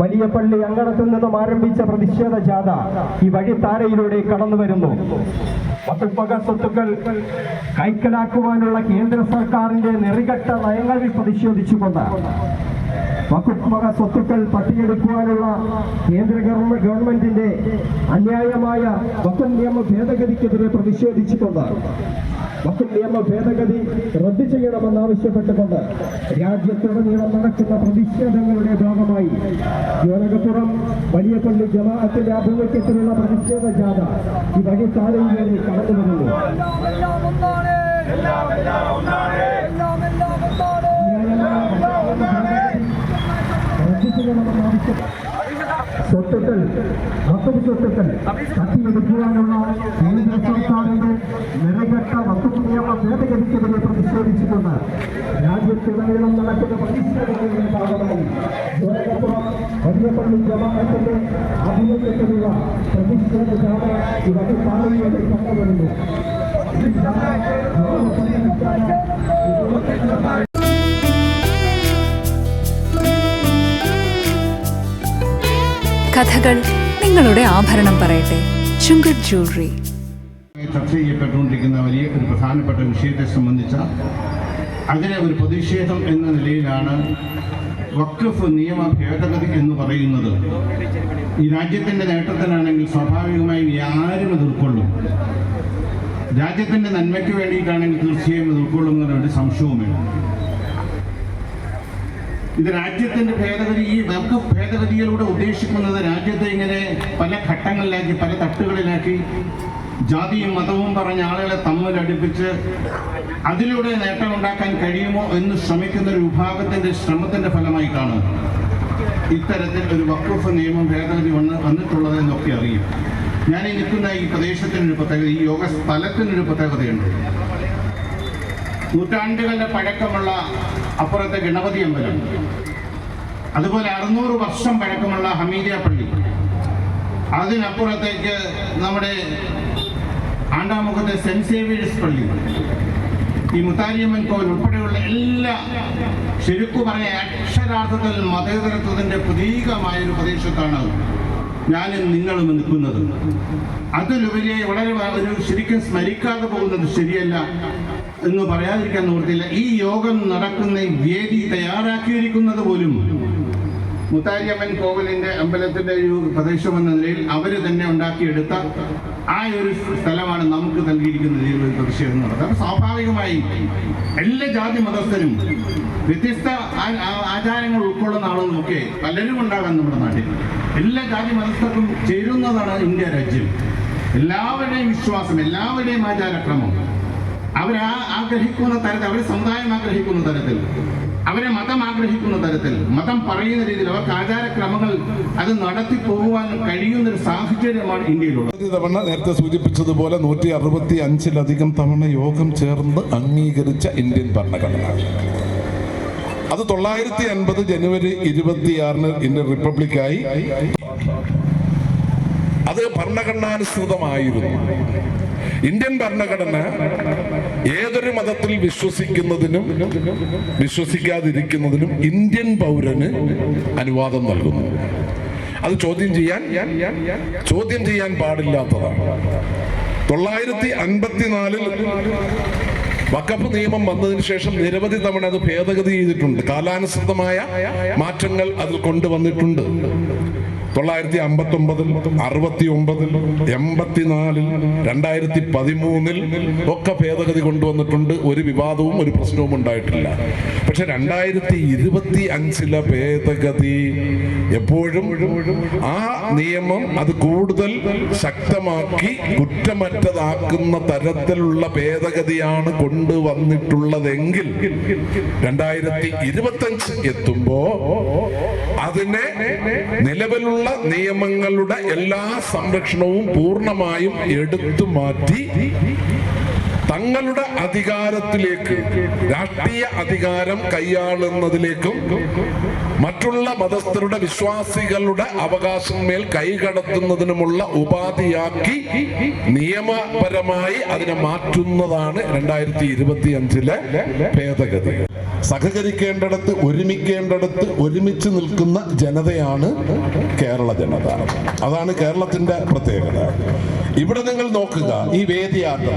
വലിയപള്ളി അങ്കണത്തിൽ നിന്നും ആരംഭിച്ച പ്രതിഷേധ ജാഥ ഈ വഴിത്താരയിലൂടെ കടന്നു വരുന്നു. വകുപ്പക സ്വത്തുക്കൾ കൈക്കലാക്കുവാനുള്ള കേന്ദ്ര സർക്കാരിന്റെ നെറികെട്ട നയങ്ങളിൽ പ്രതിഷേധിച്ചുകൊണ്ട് വകുപ്പക സ്വത്തുക്കൾ തട്ടിയെടുക്കുവാനുള്ള കേന്ദ്ര ഗവൺമെന്റിന്റെ അന്യായമായ വകുപ്പ് നിയമ ഭേദഗതിക്കെതിരെ പ്രതിഷേധിച്ചുകൊണ്ട് വകുപ്പ് നിയമ ഭേദഗതി റദ്ദു ചെയ്യണമെന്നാവശ്യപ്പെട്ടുകൊണ്ട് രാജ്യത്തുടനീളം നടക്കുന്ന പ്രതിഷേധങ്ങളുടെ ഭാഗമായി യോനകപ്പുറം വലിയപള്ളി ജമാഅത്തിന്റെ ആഭിമുഖ്യത്തിലുള്ള പ്രതിഷേധ ജാഥ ഈ വഴിത്താരയിലേക്ക് കടന്നു വരുന്നു. സ്വത്തുക്കൾ വകുപ്പ് സ്വത്തുക്കൾ തട്ടിയെടുക്കുവാനുള്ള കേന്ദ്ര സർക്കാരിന്റെ നിറകെട്ട വകുപ്പ് നിയമ ഭേദഗതിക്കെതിരെ പ്രതിഷേധിച്ചുകൊണ്ട് രാജ്യത്തുടനീളം നടക്കുന്ന പ്രതിഷേധങ്ങളുടെ ഭാഗമായി യോനകപ്പുറം വലിയപള്ളി ജമാഅത്തിന്റെ ആഭിമുഖ്യത്തിലുള്ള പ്രതിഷേധ ജാഥ ഈ വഴിത്താരയിലേക്ക് കടന്നു വരുന്നു. കഥകൾ നിങ്ങളുടെ ആഭരണം പറയട്ടെ. ചുങ്കത് ജ്വല്ലറി. ചർച്ച ചെയ്യപ്പെട്ടുകൊണ്ടിരിക്കുന്ന വലിയ ഒരു പ്രധാനപ്പെട്ട വിഷയത്തെ സംബന്ധിച്ച അതിലെ ഒരു പ്രതിഷേധം എന്ന നിലയിലാണ് വഖഫ് നിയമ ഭേദഗതി എന്ന് പറയുന്നത്. ഈ രാജ്യത്തിൻ്റെ നേട്ടത്തിനാണെങ്കിൽ സ്വാഭാവികമായും ആരും അത് ഉൾക്കൊള്ളും. രാജ്യത്തിൻ്റെ നന്മയ്ക്ക് വേണ്ടിയിട്ടാണെങ്കിൽ തീർച്ചയായും അത് ഉൾക്കൊള്ളുന്നതിന് ഒരു സംശയവുമില്ല. ഇത് രാജ്യത്തിൻ്റെ ഭേദഗതി, ഈ വഖഫ് ഭേദഗതിയിലൂടെ ഉദ്ദേശിക്കുന്നത് രാജ്യത്തെ ഇങ്ങനെ പല ഘട്ടങ്ങളിലാക്കി പല തട്ടുകളിലാക്കി ജാതിയും മതവും പറഞ്ഞ ആളുകളെ തമ്മിലടിപ്പിച്ച് അതിലൂടെ നേട്ടമുണ്ടാക്കാൻ കഴിയുമോ എന്ന് ശ്രമിക്കുന്ന ഒരു വിഭാഗത്തിൻ്റെ ശ്രമത്തിൻ്റെ ഫലമായിട്ടാണ് ഇത്തരത്തിൽ ഒരു വഖഫ് നിയമം ഭേദഗതി വന്നിട്ടുള്ളത് എന്നൊക്കെ അറിയും. ഞാൻ ഈ നിൽക്കുന്ന ഈ പ്രദേശത്തിനൊരു പ്രത്യേകത, ഈ യോഗ സ്ഥലത്തിനൊരു പ്രത്യേകതയുണ്ട്. നൂറ്റാണ്ടുകളുടെ പഴക്കമുള്ള അപ്പുറത്തെ ഗണപതി അമ്പലം, അതുപോലെ 600 വർഷം പഴക്കമുള്ള ഹമീദിയ പള്ളി, അതിനപ്പുറത്തേക്ക് നമ്മുടെ ആണ്ടാമുഖത്തെ സെന്റ് സേവിയേഴ്സ് പള്ളി, ഈ മുത്താരിയമ്മൻ കോവിൽ ഉൾപ്പെടെയുള്ള എല്ലാ ശരിക്കു പറഞ്ഞ അക്ഷരാർത്ഥത്തിൽ മതേതരത്വത്തിൻ്റെ പ്രതീകമായൊരു പ്രദേശത്താണ് ഞാനും നിങ്ങളും നിൽക്കുന്നത്. അതിലുപരിയായി വളരെ ഒരു ശരിക്കും സ്മരിക്കാതെ പോകുന്നത് ശരിയല്ല എന്ന് പറയാതിരിക്കാൻ നിവൃത്തിയില്ല. ഈ യോഗം നടക്കുന്ന വേദി തയ്യാറാക്കിയിരിക്കുന്നത് പോലും മുത്താരിയമ്മൻ കോവിലിൻ്റെ അമ്പലത്തിൻ്റെ ഒരു പ്രദേശമെന്ന നിലയിൽ അവർ തന്നെ ഉണ്ടാക്കിയെടുത്ത ആ ഒരു സ്ഥലമാണ് നമുക്ക് നൽകിയിരിക്കുന്ന ഈ ഒരു പ്രതിഷേധം നടത്തുന്നത്. അപ്പോൾ സ്വാഭാവികമായും എല്ലാ ജാതി മതസ്ഥരും വ്യത്യസ്ത ആചാരങ്ങൾ ഉൾക്കൊള്ളുന്ന ആളുകളൊക്കെ പലരും ഉണ്ടാകാൻ നമ്മുടെ നാട്ടിൽ. എല്ലാ ജാതി മതസ്ഥർക്കും ചേരുന്നതാണ് ഇന്ത്യ രാജ്യം. എല്ലാവരുടെയും വിശ്വാസം, എല്ലാവരുടെയും ആചാരക്രമം ആഗ്രഹിക്കുന്ന തരത്തിൽ, അവരെ സമുദായം ആഗ്രഹിക്കുന്ന തരത്തിൽ, അവരെ മതം ആഗ്രഹിക്കുന്ന തരത്തിൽ, മതം പറയുന്ന രീതിയിൽ അവർക്ക് ആചാരക്രമങ്ങൾ അത് നടത്തി പോകുവാൻ കഴിയുന്ന ഒരു സാഹചര്യമാണ് ഇന്ത്യയിലുള്ളത്. തവണ നേരത്തെ സൂചിപ്പിച്ചതുപോലെ 165-ലധികം തവണ യോഗം ചേർന്ന് അംഗീകരിച്ച ഇന്ത്യൻ ഭരണഘടന. അത് 950 ജനുവരി 26-ന് ഇന്ത്യൻ റിപ്പബ്ലിക്കായി. അത് ഭരണഘടനാനുസൃതമായിരുന്നു. ഇന്ത്യൻ ഭരണഘടന ഏതൊരു മതത്തിൽ വിശ്വസിക്കുന്നതിനും വിശ്വസിക്കാതിരിക്കുന്നതിനും ഇന്ത്യൻ പൗരന് അനുവാദം നൽകുന്നു. അത് ചോദ്യം ചെയ്യാൻ പാടില്ലാത്തതാണ്. 954-ൽ വഖഫ് നിയമം വന്നതിന് ശേഷം നിരവധി തവണ അത് ഭേദഗതി ചെയ്തിട്ടുണ്ട്. കാലാനുസൃതമായ മാറ്റങ്ങൾ അതിൽ കൊണ്ടുവന്നിട്ടുണ്ട്. 959, 69, 84, 2013 ഒക്കെ ഭേദഗതി കൊണ്ടുവന്നിട്ടുണ്ട്. ഒരു വിവാദവും ഒരു പ്രശ്നവും ഉണ്ടായിട്ടില്ല. പക്ഷെ 2025-ലെ ഭേദഗതി എപ്പോഴും ആ നിയമം അത് കൂടുതൽ ശക്തമാക്കി കുറ്റമറ്റതാക്കുന്ന തരത്തിലുള്ള ഭേദഗതിയാണ് കൊണ്ടുവന്നിട്ടുള്ളതെങ്കിൽ 2025 എത്തുമ്പോ അതിനെ നിലവിലുള്ള നിയമങ്ങളുടെ എല്ലാ സംരക്ഷണവും പൂർണ്ണമായും എടുത്തു മാറ്റി തങ്ങളുടെ അധികാരത്തിലേക്ക്, രാഷ്ട്രീയ അധികാരം കൈയാളുന്നതിലേക്കും മറ്റുള്ള മതസ്ഥരുടെ വിശ്വാസികളുടെ അവകാശമേൽ കൈകടത്തുന്നതിനുമുള്ള ഉപാധിയാക്കി നിയമപരമായി അതിനെ മാറ്റുന്നതാണ് 2025-ലെ ഭേദഗതി. സഹകരിക്കേണ്ടടുത്ത് ഒരുമിക്കേണ്ടടുത്ത് ഒരുമിച്ച് നിൽക്കുന്ന ജനതയാണ് കേരള ജനത. അതാണ് കേരളത്തിന്റെ പ്രത്യേകത. ഇവിടെ നിങ്ങൾ നോക്കുക, ഈ വേദിയാത്ര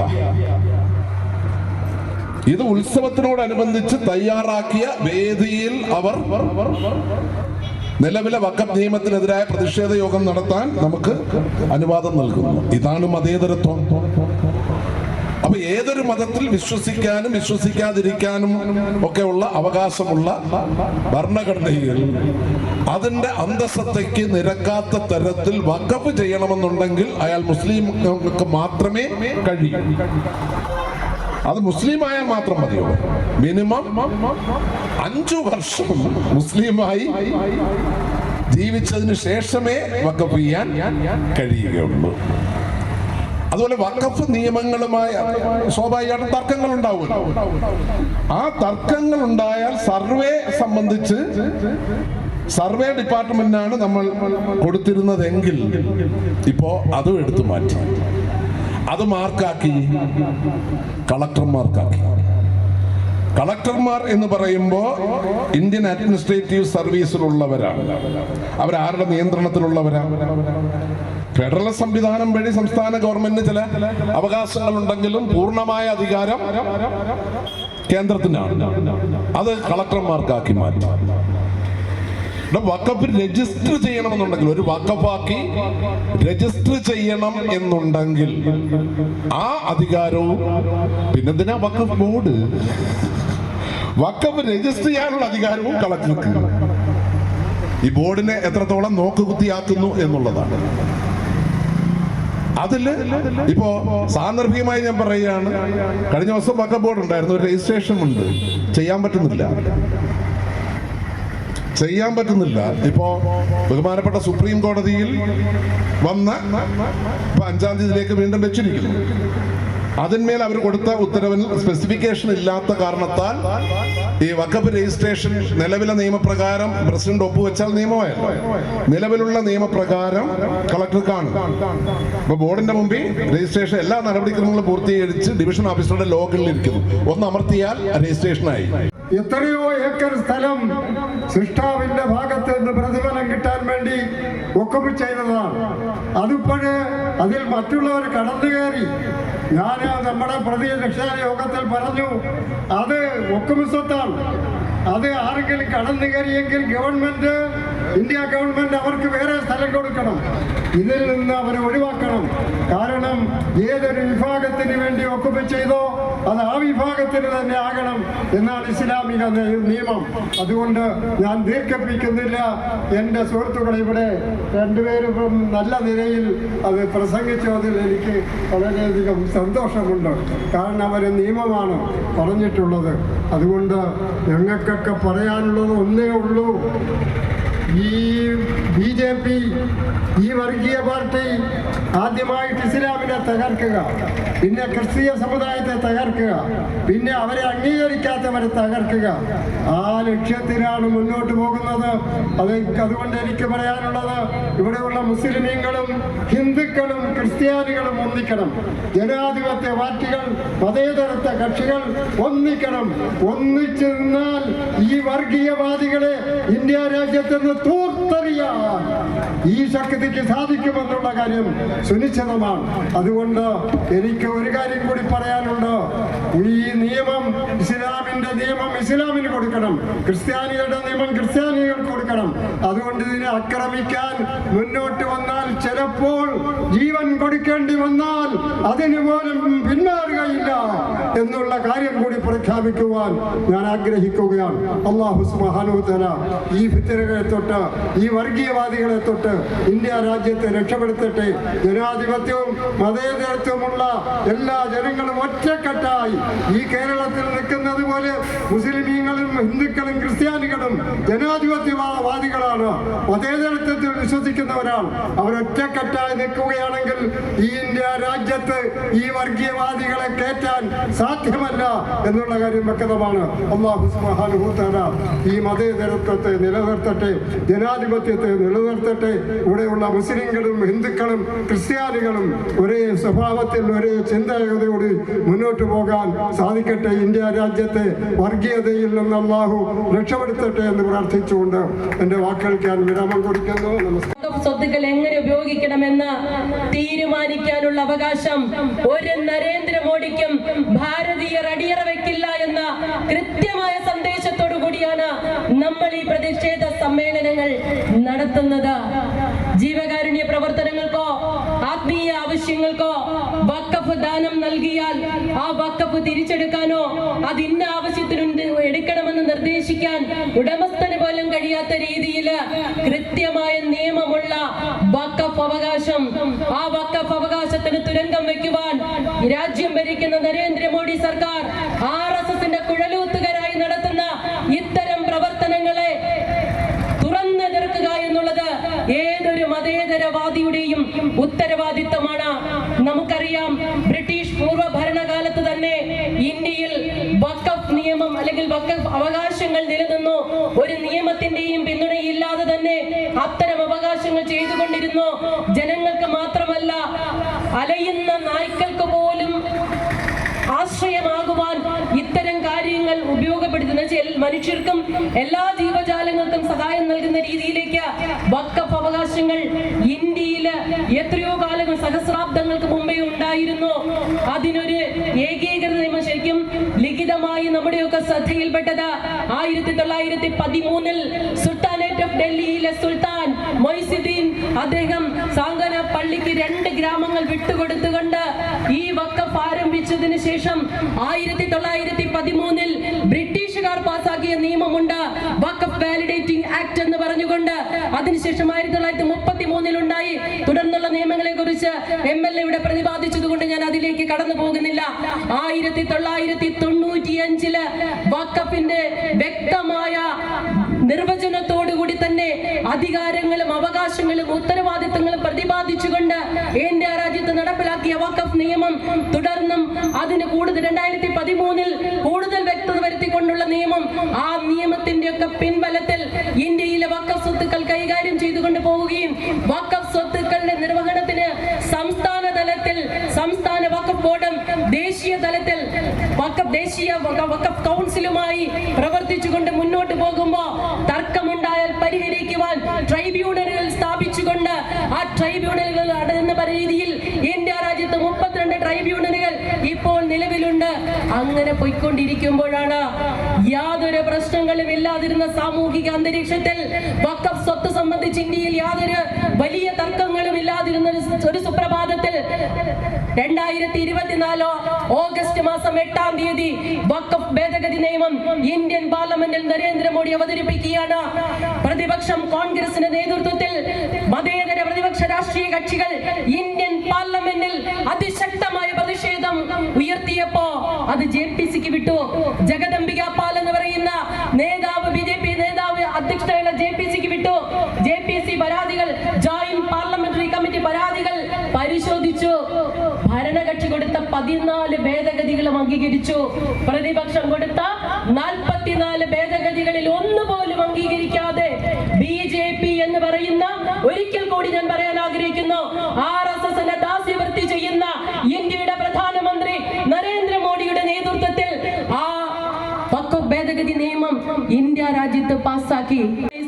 ഇത് ഉത്സവത്തിനോടനുബന്ധിച്ച് തയ്യാറാക്കിയ വേദിയിൽ അവർ നിലവിലെ വഖഫ് നിയമത്തിനെതിരായ പ്രതിഷേധ യോഗം നടത്താൻ നമുക്ക് അനുവാദം നൽകുന്നു. ഇതാണ് മതേതരത്വം. അപ്പൊ ഏതൊരു മതത്തിൽ വിശ്വസിക്കാനും വിശ്വസിക്കാതിരിക്കാനും ഒക്കെയുള്ള അവകാശമുള്ള ഭരണഘടനയിൽ അതിന്റെ അന്തസ്സത്തയ്ക്ക് നിരക്കാത്ത തരത്തിൽ വഖഫ് ചെയ്യണമെന്നുണ്ടെങ്കിൽ അയാൾ മുസ്ലിംകൾക്ക് മാത്രമേ കഴിയൂ. അത് മുസ്ലിമായാൽ മാത്രം മതിയോ? മിനിമം 5 വർഷം മുസ്ലിമായി ജീവിച്ചതിന് ശേഷമേ വഖഫ് ചെയ്യാൻ കഴിയുകയുള്ളൂ. അതുപോലെ വഖഫ് നിയമങ്ങളുമായി സ്വാഭാവികമായിട്ടും തർക്കങ്ങൾ ഉണ്ടാവുമല്ലോ. ആ തർക്കങ്ങൾ ഉണ്ടായാൽ സർവേ സംബന്ധിച്ച് സർവേ ഡിപ്പാർട്ട്മെന്റിനാണ് നമ്മൾ കൊടുത്തിരുന്നതെങ്കിൽ ഇപ്പോ അതും എടുത്തു മാറ്റി. അത് മാർക്കാക്കി കളക്ടർമാർക്കാക്കി. കളക്ടർമാർ എന്ന് പറയുമ്പോൾ ഇന്ത്യൻ അഡ്മിനിസ്ട്രേറ്റീവ് സർവീസിലുള്ളവരാണ്. അവരാരുടെ നിയന്ത്രണത്തിലുള്ളവരാണ്? ഫെഡറൽ സംവിധാനം വഴി സംസ്ഥാന ഗവൺമെന്റിന് ചില അവകാശങ്ങളുണ്ടെങ്കിലും പൂർണ്ണമായ അധികാരം കേന്ദ്രത്തിനാണ്. അത് കളക്ടർമാർക്കാക്കി മാറ്റി. വഖഫ് രജിസ്റ്റർ ചെയ്യണമെന്നുണ്ടെങ്കിൽ, ഒരു വഖഫാക്കി രജിസ്റ്റർ ചെയ്യണം എന്നുണ്ടെങ്കിൽ ആ അധികാരവും പിന്നെന്തിനാ വഖഫ് ബോർഡ്? വഖഫ് രജിസ്റ്റർ ചെയ്യാനുള്ള അധികാരവും കളക്ടർക്ക്. ഈ ബോർഡിനെ എത്രത്തോളം നോക്കുകുത്തിയാക്കുന്നു എന്നുള്ളതാണ്. അതില് ഇപ്പോ സാന്ദർഭികമായി ഞാൻ പറയുകയാണ്, കഴിഞ്ഞ ദിവസം വഖഫ് ബോർഡ് ഉണ്ടായിരുന്നു, ഒരു രജിസ്ട്രേഷൻ ഉണ്ട്, ചെയ്യാൻ പറ്റുന്നില്ല. ഇപ്പോ ബഹുമാനപ്പെട്ട സുപ്രീം കോടതിയിൽ വന്ന് ഇപ്പൊ 5-ാം തീയതിയിലേക്ക് വീണ്ടും വെച്ചിരിക്കുന്നു. അതിന്മേൽ അവർ കൊടുത്ത ഉത്തരവിൽ സ്പെസിഫിക്കേഷൻ ഇല്ലാത്ത കാരണത്താൽ ഈ വഖഫ് രജിസ്ട്രേഷൻ നിലവിലെ നിയമപ്രകാരം പ്രസിഡന്റ് ഒപ്പുവെച്ചാൽ നിയമമായല്ലോ. നിലവിലുള്ള നിയമപ്രകാരം കളക്ടർക്കാണ്. ഇപ്പൊ ബോർഡിന്റെ മുമ്പിൽ രജിസ്ട്രേഷൻ എല്ലാ നടപടിക്രമങ്ങളും പൂർത്തീകരിച്ച് ഡിവിഷൻ ഓഫീസറുടെ ലോഗിൽ ഇരിക്കുന്നു. ഒന്ന് അമർത്തിയാൽ രജിസ്ട്രേഷനായി. എത്രയോ ഏക്കർ സ്ഥലം സൃഷ്ടാവിന്റെ ഭാഗത്ത് നിന്ന് പ്രതിഫലം കിട്ടാൻ വേണ്ടി വഖഫ് ചെയ്തതാണ്. അതിപ്പോഴ് അതിൽ മറ്റുള്ളവർ കടന്നു കയറി. ഞാൻ നമ്മുടെ പ്രതിരക്ഷാ യോഗത്തിൽ പറഞ്ഞു, അത് വഖഫ് സ്വത്താണ്. അത് ആരെങ്കിലും കടന്നു കയറിയെങ്കിൽ ഗവൺമെന്റ്, ഇന്ത്യ ഗവൺമെന്റ് അവർക്ക് വേറെ സ്ഥലം കൊടുക്കണം. ഇതിൽ നിന്ന് അവരെ ഒഴിവാക്കണം. കാരണം ഏതൊരു വിഭാഗത്തിന് വേണ്ടി വഖഫ് ചെയ്തോ അത് ആ വിഭാഗത്തിന് തന്നെ ആകണം എന്നാണ് ഇസ്ലാമിക നിയമം. അതുകൊണ്ട് ഞാൻ ദീർഘിപ്പിക്കുന്നില്ല. എൻ്റെ സുഹൃത്തുക്കളെ ഇവിടെ രണ്ടുപേരും നല്ല നിലയിൽ അത് പ്രസംഗിച്ചു. അതിൽ എനിക്ക് വളരെയധികം സന്തോഷമുണ്ട്. കാരണം അവർ നിയമമാണ് പറഞ്ഞിട്ടുള്ളത്. അതുകൊണ്ട് ഞങ്ങൾക്കൊക്കെ പറയാനുള്ളത് ഒന്നേ ഉള്ളൂ. ഈ BJP, ഈ വർഗീയ പാർട്ടി ആദ്യമായിട്ട് ഇസ്ലാമിനെ തകർക്കുക, പിന്നെ ക്രിസ്തീയ സമുദായത്തെ തകർക്കുക, പിന്നെ അവരെ അംഗീകരിക്കാത്തവരെ തകർക്കുക. ആ ലക്ഷ്യത്തിലാണ് മുന്നോട്ട് പോകുന്നത്. അതുകൊണ്ട് എനിക്ക് പറയാനുള്ളത്, ഇവിടെയുള്ള മുസ്ലിമീങ്ങളും ഹിന്ദുക്കളും ക്രിസ്ത്യാനികളും ഒന്നിക്കണം. ജനാധിപത്യ പാർട്ടികൾ, മതേതരത്വ കക്ഷികൾ ഒന്നിക്കണം. ഒന്നിച്ചു നിന്നാൽ ഈ വർഗീയവാദികളെ ഇന്ത്യ രാജ്യത്ത് നിന്ന് തൂർത്തെറിയാൻ ഈ ശക്തിക്ക് സാധിക്കുമെന്നുള്ള കാര്യം സുനിശ്ചിതമാണ്. അതുകൊണ്ട് എനിക്ക് ഒരു കാര്യം കൂടി പറയാനുണ്ട്. ഈ നിയമം, ഇസ്ലാമിന്റെ നിയമം ഇസ്ലാമിന് കൊടുക്കണം, ക്രിസ്ത്യാനികളുടെ നിയമം ക്രിസ്ത്യാനികൾക്ക് കൊടുക്കണം. അതുകൊണ്ട് ഇതിനെ ആക്രമിക്കാൻ മുന്നോട്ട് വന്നാൽ, ചിലപ്പോൾ ജീവൻ കൊടുക്കേണ്ടി വന്നാൽ അതിന് പോലും പിന്മാറുകയില്ല എന്നുള്ള കാര്യം കൂടി പ്രഖ്യാപിക്കുവാൻ ഞാൻ ആഗ്രഹിക്കുകയാണ്. അല്ലാഹു സുബ്ഹാനഹു വ തആല ഈ ഫിത്നകളെ തൊട്ട്, ഈ വർഗീയവാദികളെ തൊട്ട് ഇന്ത്യ രാജ്യത്തെ രക്ഷപ്പെടുത്തട്ടെ. ജനാധിപത്യവും മതേതരത്വമുള്ള എല്ലാ ജനങ്ങളും ഒറ്റക്കെട്ടായി ഈ കേരളത്തിൽ നിൽക്കുന്നത് പോലെ മുസ്ലിമീങ്ങളും ഹിന്ദുക്കളും ക്രിസ്ത്യാനികളും ജനാധിപത്യവാദികളാണ്, മതേതരത്വത്തിൽ വിശ്വസിക്കുന്നവരാണ്. അവരൊറ്റക്കെട്ടായി നിൽക്കുകയാണെങ്കിൽ ഈ ഇന്ത്യ രാജ്യത്ത് ഈ വർഗീയവാദികളെ കയറ്റാൻ സാധ്യമല്ല എന്നുള്ള കാര്യം വ്യക്തമാണ്. അല്ലാഹു സുബ്ഹാനഹു വ തആല ഈ മതേതരത്വത്തെ നിലനിർത്തട്ടെ, ജനാധിപത്യത്തെ നിലനിർത്തട്ടെ. ഇവിടെയുള്ള മുസ്ലിങ്ങളും ഹിന്ദുക്കളും ക്രിസ്ത്യാനികളും ഒരേ സ്വഭാവത്തിൽ ഒരേ ചിന്താഗതിയോട് മുന്നോട്ട് പോകാൻ സാധിക്കട്ടെ. ഇന്ത്യ രാജ്യത്തെ വർഗീയതയിൽ നിന്ന് അല്ലാഹു രക്ഷപ്പെടുത്തട്ടെ എന്ന് പ്രാർത്ഥിച്ചുകൊണ്ട് എൻ്റെ വാക്കുകൾക്ക് ഞാൻ വിരാമം കൊടുക്കുന്നു. നമസ്കാരം. സ്വത്തുക്കൾ എങ്ങനെ ഉപയോഗിക്കണമെന്ന് തീരുമാനിക്കാനുള്ള അവകാശം ഒരു നരേന്ദ്രമോദിക്കും ഭാരതീയർ അടിയറ വെക്കില്ല എന്ന കൃത്യമായ സന്ദേശത്തോടു കൂടിയാണ് നമ്മൾ ഈ പ്രതിഷേധ സമ്മേളനങ്ങൾ നടത്തുന്നത്. ജീവകാരുണ്യ പ്രവർത്തനങ്ങൾക്കോ ആത്മീയ ആവശ്യങ്ങൾക്കോ വഖഫ് ദാനം നൽകിയാൽ ആ വഖഫ് തിരിച്ചെടുക്കാനോ അത് ഇന്ന ആവശ്യത്തിന് എടുക്കണമെന്ന് നിർദ്ദേശിക്കാൻ ഉടമസ്ഥന് പോലും കഴിയാത്ത രീതിയിൽ കൃത്യമായ നിയമമുള്ള വഖഫ് അവകാശം, ആ വഖഫ് അവകാശത്തിന് തുരങ്കം വെക്കുവാൻ രാജ്യം ഭരിക്കുന്ന നരേന്ദ്രമോദി സർക്കാർ RSSന്റെ കുഴലൂത്തുകാരായി നടത്തുന്ന ഇത്തരം പ്രവർത്തനങ്ങളെ തുറന്നെതിർക്കുക എന്നുള്ളത് ഏതൊരു മതേതരവാദിയുടെയും ഉത്തരവാദിത്തമാണ്. നമുക്കറിയാം, ബ്രിട്ടീഷ് പൂർവ്വ ഭരണകാലത്ത് തന്നെ ഇന്ത്യയിൽ വഖഫ് നിയമം അല്ലെങ്കിൽ വഖഫ് അവകാശങ്ങൾ നിലനിന്നു. ഒരു നിയമത്തിന്റെയും പിന്തുണയില്ലാതെ തന്നെ അത്തരം അവകാശങ്ങൾ ചെയ്തുകൊണ്ടിരുന്നു. ജനങ്ങൾക്ക് മാത്രമല്ല, അലയുന്ന നായ്ക്കൾക്ക് പോലും ആശ്രയമാകുവാൻ ഇത്തരം കാര്യങ്ങൾ ഉപയോഗപ്പെടുത്തുന്ന മനുഷ്യർക്കും എല്ലാ ജീവജാലങ്ങൾക്കും സഹായം നൽകുന്ന രീതിയിലേക്ക് വഖഫ് അവകാശങ്ങൾ ഇന്ത്യയിൽ എത്രയോ കാലങ്ങൾ സഹസ്രാബ്ദങ്ങൾക്ക് മുമ്പേ ഉണ്ടായിരുന്നു. അതിനൊരു ഏകീകൃത നിയമം ശരിക്കും ലിഖിതമായി നമ്മുടെയൊക്കെ ശ്രദ്ധയിൽപ്പെട്ടത് 1913 സുൽത്താനേറ്റ് ഓഫ് ഡൽഹിയിലെ സുൽത്താൻ മൊയ്സുദ്ദീൻ അദ്ദേഹം സാങ്കന പള്ളിക്ക് 2 ഗ്രാമങ്ങൾ വിട്ടുകൊടുത്തുകൊണ്ട് ഈ വഖഫ് ആരംഭിച്ചതിന് ശേഷം 1913 ബ്രിട്ടീഷുകാർ പാസാക്കിയ നിയമമുണ്ട്, വഖഫ് വാലിഡേറ്റിംഗ് ആക്ട് എന്ന് പറഞ്ഞുകൊണ്ട്. അതിനുശേഷം 1933 ഉണ്ടായി. തുടർന്നുള്ള നിയമങ്ങളെ കുറിച്ച് MLA ഇവിടെ പ്രതിപാദിച്ചതുകൊണ്ട് ഞാൻ അതിലേക്ക് കടന്നു പോകുന്നില്ല. 1995 വഖഫിന്റെ വ്യക്തമായ നിർവചനത്തോടുകൂടി തന്നെ അധികാരങ്ങളും അവകാശങ്ങളും ഉത്തരവാദിത്തങ്ങളും പ്രതിപാദിച്ചുകൊണ്ട് ഇന്ത്യ രാജ്യത്ത് നടപ്പിലാക്കിയ വഖഫ് നിയമം തുടർന്നും അതിന് കൂടുതൽ 2013 കൂടുതൽ വ്യക്തത വരുത്തിക്കൊണ്ടുള്ള നിയമം, ആ നിയമത്തിന്റെ ഒക്കെ പിൻബലത്തിൽ ഇന്ത്യയിലെ വഖഫ് സ്വത്തുക്കൾ കൈകാര്യം ചെയ്തുകൊണ്ട് പോവുകയും വഖഫ് സ്വത്തുക്കളുടെ നിർവഹണത്തിന് സംസ്ഥാന തലത്തിൽ സംസ്ഥാന വഖഫ് ബോർഡും ദേശീയ തലത്തിൽ ദേശീയ വഖഫ് കൗൺസിലുമായി പ്രവർത്തിച്ചുകൊണ്ട് മുന്നോട്ട് പോകുമ്പോൾ തർക്കമുണ്ടായാൽ പരിഹരിക്കുവാൻ ട്രൈബ്യൂണലുകൾ സ്ഥാപിച്ചുകൊണ്ട് ആ ട്രൈബ്യൂണലുകൾ എന്ന രീതിയിൽ ഇന്ത്യ രാജ്യത്ത് 32 ട്രൈബ്യൂണലുകൾ ഇപ്പോൾ നിലവിലുണ്ട്. അങ്ങനെ പോയിക്കൊണ്ടിരിക്കുമ്പോഴാണ് യാതൊരു പ്രശ്നങ്ങളും ഇല്ലാതിരുന്ന സാമൂഹിക അന്തരീക്ഷത്തിൽ വഖഫ് സ്വത്ത് സംബന്ധിച്ച് ഇന്ത്യയിൽ യാതൊരു വലിയ തർക്കങ്ങളും ഇല്ലാതിരുന്ന ഒരു സുപ്രഭാതത്തിൽ 2024 ഓഗസ്റ്റ് മാസം 8-ാം തീയതി വഖഫ് ഭേദഗതി നിയമം ഇന്ത്യൻ പാർലമെന്റിൽ നരേന്ദ്രമോദി അവതരിപ്പിക്കുകയാണ്. പ്രതിപക്ഷം കോൺഗ്രസിന്റെ നേതൃത്വത്തിൽ മതേതര പ്രതിപക്ഷ രാഷ്ട്രീയ കക്ഷികൾ ഇന്ത്യൻ പാർലമെന്റിൽ അതിശക്തമായ പ്രതിഷേധം ഉയർത്തിയപ്പോ അത് JPCക്ക് വിട്ടു. ജഗദംബിക പാൽ എന്ന് പറയുന്ന നേതാവ് BJP നേതാവ് അധ്യക്ഷതയുള്ള JPCക്ക് വിട്ടു. JPC പരാതികൾ ജോയിന്റ് പാർലമെന്ററി കമ്മിറ്റി പരാതികൾ പരിശോധിച്ചു. ഭരണകക്ഷി കൊടുത്ത 14 ഭേദഗതികളും അംഗീകരിച്ചു. പ്രതിപക്ഷം കൊടുത്ത 44 ഭേദഗതികളിൽ ഒന്നുപോലും അംഗീകരിക്കാതെ BJP എന്ന് പറയുന്ന, ഒരിക്കൽ കൂടി ഞാൻ പറയാൻ ആഗ്രഹിക്കുന്നു, RSSന്റെ ദാസ്യവൃത്തി ചെയ്യുന്ന ഇന്ത്യയുടെ പ്രധാനമന്ത്രി നരേന്ദ്രമോദിയുടെ നേതൃത്വത്തിൽ ആ വഖഫ് ഭേദഗതി നിയമം ഇന്ത്യ രാജ്യത്ത് പാസാക്കി.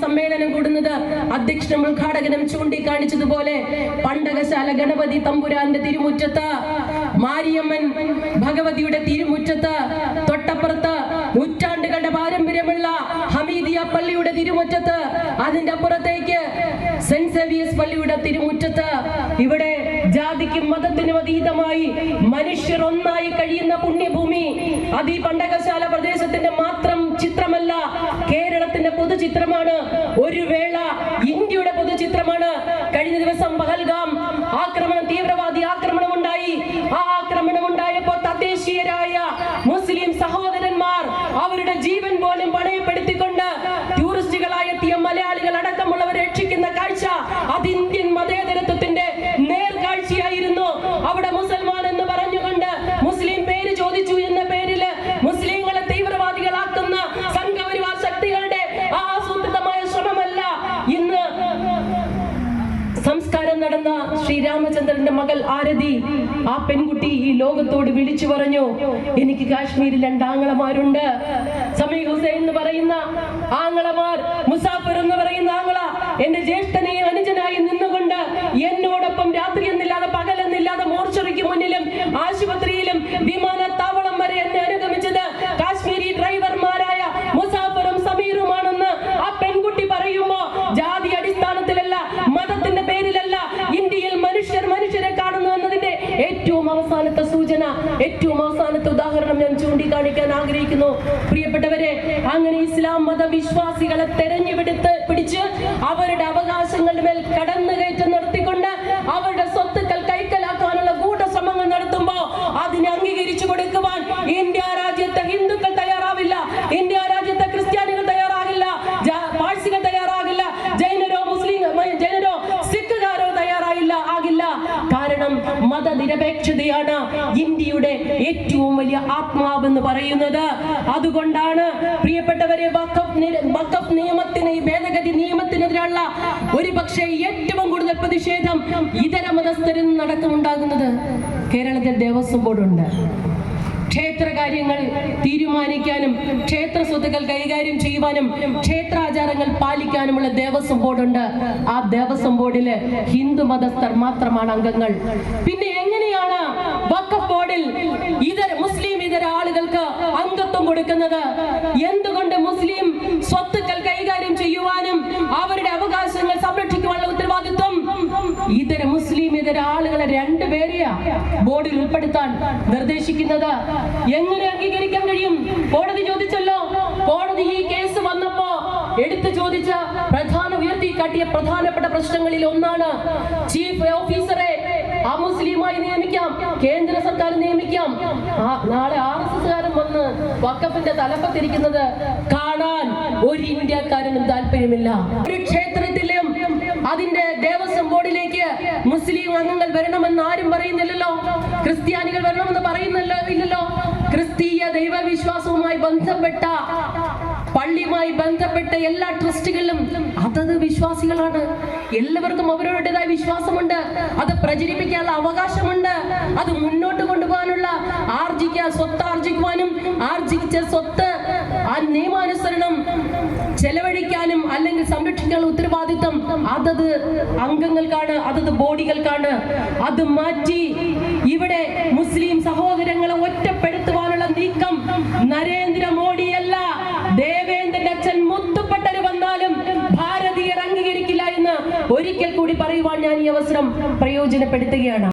സമ്മേളനം കൂടുന്നത് അധ്യക്ഷനും ഉദ്ഘാടകനും ചൂണ്ടിക്കാണിച്ചതുപോലെ പണ്ടകശാല ഗണപതി തമ്പുരാന്റെ തിരുമുറ്റത്ത്, മാരിയമ്മൻ ഭഗവതിയുടെ തിരുമുറ്റത്ത്, തൊട്ടപ്പുറത്ത് നൂറ്റാണ്ടുകളുടെ പാരമ്പര്യമുള്ള ഹമീദിയ പള്ളിയുടെ തിരുമുറ്റത്ത്, അതിന്റെ അപ്പുറത്തേക്ക് സെന്റ് സേവിയേഴ്സ് പള്ളിയുടെ തിരുമുറ്റത്ത്, ഇവിടെ ജാതിക്കും മതത്തിനും അതീതമായി മനുഷ്യർ ഒന്നായി കഴിയുന്ന പുണ്യഭൂമി. അത് ഈ പണ്ടകശാല പ്രദേശത്തിന്റെ മാത്രം ചിത്രമല്ല, കേരളത്തിന്റെ പൊതുചിത്രമാണ്. ഒരു വേള ഇന്ത്യയുടെ പൊതുചിത്രമാണ്. കഴിഞ്ഞ ദിവസം പഹൽഗാം ആക്രമണം, തീവ്രവാദി ആക്രമണം ഉണ്ടായി. ആ ആക്രമണം ഉണ്ടായപ്പോൾ തദ്ദേശീയരായ മുസ്ലിം സഹോദരന്മാർ അവരുടെ ജീവൻ പോലും പണയപ്പെടുത്തിക്കൊണ്ട് ടൂറിസ്റ്റുകളായി എത്തിയ മലയാളികൾ അടക്കമുള്ളവരെ രക്ഷിക്കുന്ന കാഴ്ച അത് ഇന്ത്യൻ മതേതരത്വത്തിന്റെ നേർക്കാഴ്ചയായിരുന്നു. അവിടെ മുസൽമാൻ എന്ന് പറഞ്ഞുകൊണ്ട് മുസ്ലിം പേര് ചോദിച്ചു എന്ന പേരില് മുസ്ലിങ്ങളെ തീവ്രവാദികളാക്കുന്ന സംഘപരിവാർ ശക്തികളുടെ ആസൂത്രിതമായ ശ്രമമല്ല ഇന്ന് ബാലചന്ദ്രന്റെ മകൾ ആരതി, ആ പെൺകുട്ടി ഈ ലോകത്തോട് വിളിച്ചു പറഞ്ഞു, എനിക്ക് കാശ്മീരിൽ 2 ആങ്ങളമാരുണ്ട്. സമീ ഹുസൈൻ എന്ന് പറയുന്ന ആങ്ങളമാർ, മുസാഫിർ എന്ന് പറയുന്ന ആങ്ങള എന്റെ ജ്യേഷ്ഠനെയും അനുജനായി നിന്നുകൊണ്ട് എന്നോടൊപ്പം രാത്രി എന്നില്ലാതെ പകലെന്നില്ലാതെ മോർച്ചറിക്ക് മുന്നിലും ആശുപത്രിയിലും വിമാനത്താവളം വരെ എന്നെ അനുഗമിച്ചത് കാശ്മീരി ഡ്രൈവർമാരായ മുസാഫറും സമീറുമാണെന്ന് ആ പെൺകുട്ടി പറയുമ്പോ, ജാതി അടിസ്ഥാനത്തിലല്ല, മതത്തിന്റെ പേരിലല്ല, ഇന്ത്യയിൽ മനുഷ്യരെ കാണുന്നു എന്നതിന്റെ ഏറ്റവും അവസാനത്തെ സൂചന, ഏറ്റവും അവസാനത്തെ ഉദാഹരണം ഞാൻ ചൂണ്ടിക്കാണിക്കാൻ ആഗ്രഹിക്കുന്നു. പ്രിയപ്പെട്ടവരെ, അങ്ങനെ ഇസ്ലാം മതവിശ്വാസികളെ പിടിച്ച് അവരുടെ അവകാശങ്ങളുടെ മേൽ കടന്നുകയറ്റം നടത്തിക്കൊണ്ട് അവരുടെ സ്വത്തുക്കൾ കൈക്കലാക്കാനുള്ള ഗൂഢശ്രമങ്ങൾ നടത്തുമ്പോ അതിനെ അംഗീകരിച്ചു കൊടുക്കുവാൻ ഇന്ത്യ രാജ്യത്തെ ഹിന്ദുക്കൾ തയ്യാറാവില്ല, ഇന്ത്യ രാജ്യത്തെ ക്രിസ്ത്യാനികൾ തയ്യാറാകില്ല, പാഴ്സികൾ തയ്യാറാകില്ല, ജൈനരോ സിഖുകാരോ ആകില്ല. കാരണം മതനിരപേക്ഷതയാണ് ഇന്ത്യയുടെ ഏറ്റവും വലിയ ആത്മാവെന്ന് പറയുന്നത്. അതുകൊണ്ടാണ് പ്രിയപ്പെട്ടവരെ, വഖഫ് നിയമത്തിന്, ഈ ഭേദഗതി നിയമത്തിനെതിരെയുള്ള ഒരുപക്ഷെ ഏറ്റവും കൂടുതൽ പ്രതിഷേധം ഇതര മതസ്ഥരിൽ നിന്നടക്കം ഉണ്ടാകുന്നത് കേരളത്തിൽ ദേവസ്വം ബോർഡുണ്ട്. ക്ഷേത്ര കാര്യങ്ങൾ തീരുമാനിക്കാനും ക്ഷേത്ര സ്വത്തുക്കൾ കൈകാര്യം ചെയ്യുവാനും ക്ഷേത്രാചാരങ്ങൾ പാലിക്കാനുമുള്ള ദേവസ്വം ബോർഡുണ്ട്. ആ ദേവസ്വം ബോർഡില് ഹിന്ദു മതസ്ഥർ മാത്രമാണ് അംഗങ്ങൾ. പിന്നെ എങ്ങനെയാണ് വഖഫ് ബോർഡിൽ മുസ്ലിം ഇതര ആളുകൾക്ക് അംഗത്വം കൊടുക്കുന്നത്? എന്തുകൊണ്ട് മുസ്ലിം സ്വത്തുക്കൾ കൈകാര്യം ചെയ്യുവാനും അവരുടെ അവകാശങ്ങൾ സംരക്ഷിക്കുവാനുള്ള ഉത്തരവാദിത്വം മുസ്ലിം ഇതര ആളുകളെ 2 പേരെയാ ബോർഡിൽ ഉൾപ്പെടുത്താൻ നിർദ്ദേശിക്കുന്നത്? എങ്ങനെ അംഗീകരിക്കാൻ കഴിയും? കോടതി ചോദിച്ചല്ലോ. കോടതി ഈ കേസ് വന്നപ്പോ എടുത്തു ചോദിച്ച ഉയർത്തിക്കാട്ടിയ പ്രധാനപ്പെട്ട പ്രശ്നങ്ങളിൽ ഒന്നാണ് ചീഫ് ഓഫീസറെ അമുസ്ലിമായി നിയമിക്കാം, കേന്ദ്ര സർക്കാർ നിയമിക്കാം. നാളെ RSSകാരൻ വന്ന് വഖഫിന്റെ തലപ്പത്തിരിക്കുന്നത് കാണാൻ ഒരു ഇന്ത്യക്കാരനും താല്പര്യമില്ല. ഒരു ക്ഷേത്രത്തിലും അതിന്റെ ദേവസ്വം ബോർഡിലേക്ക് മുസ്ലിം അംഗങ്ങൾ വരണമെന്ന് ആരും പറയുന്നില്ലല്ലോ, ക്രിസ്ത്യാനികൾ വരണമെന്ന് പറയുന്നില്ലല്ലോ. ക്രിസ്തീയ ദൈവവിശ്വാസവുമായി ബന്ധപ്പെട്ട, പള്ളിയുമായി ബന്ധപ്പെട്ട എല്ലാ ട്രസ്റ്റുകളിലും അതത് വിശ്വാസികളാണ്. എല്ലാവർക്കും അവരവരുടേതായ വിശ്വാസമുണ്ട്, അത് പ്രചരിപ്പിക്കാനുള്ള അവകാശമുണ്ട്, അത് മുന്നോട്ട് കൊണ്ടുപോകാനുള്ള സ്വത്ത് ആർജിക്കുവാനും ആർജിച്ച സ്വത്ത് ആ നിയമാനുസരണം ചെലവഴിക്കാനും അല്ലെങ്കിൽ സംരക്ഷിക്കാനുള്ള ഉത്തരവാദിത്വം അതത് അംഗങ്ങൾക്കാണ്, അതത് ബോഡികൾക്കാണ്. അത് മാറ്റി ഇവിടെ മുസ്ലിം സഹോദരങ്ങളെ ഒറ്റപ്പെടുത്തുവാനുള്ള നീക്കം നരേന്ദ്രമോദിയല്ല, ദേവേന്ദ്രന്റെ അച്ഛൻ മുത്തുപ്പട്ടര് വന്നാലും ഭാരതീയർ അംഗീകരിക്കില്ല എന്ന് ഒരിക്കൽ കൂടി പറയുവാൻ ഞാൻ ഈ അവസരം പ്രയോജനപ്പെടുത്തുകയാണ്.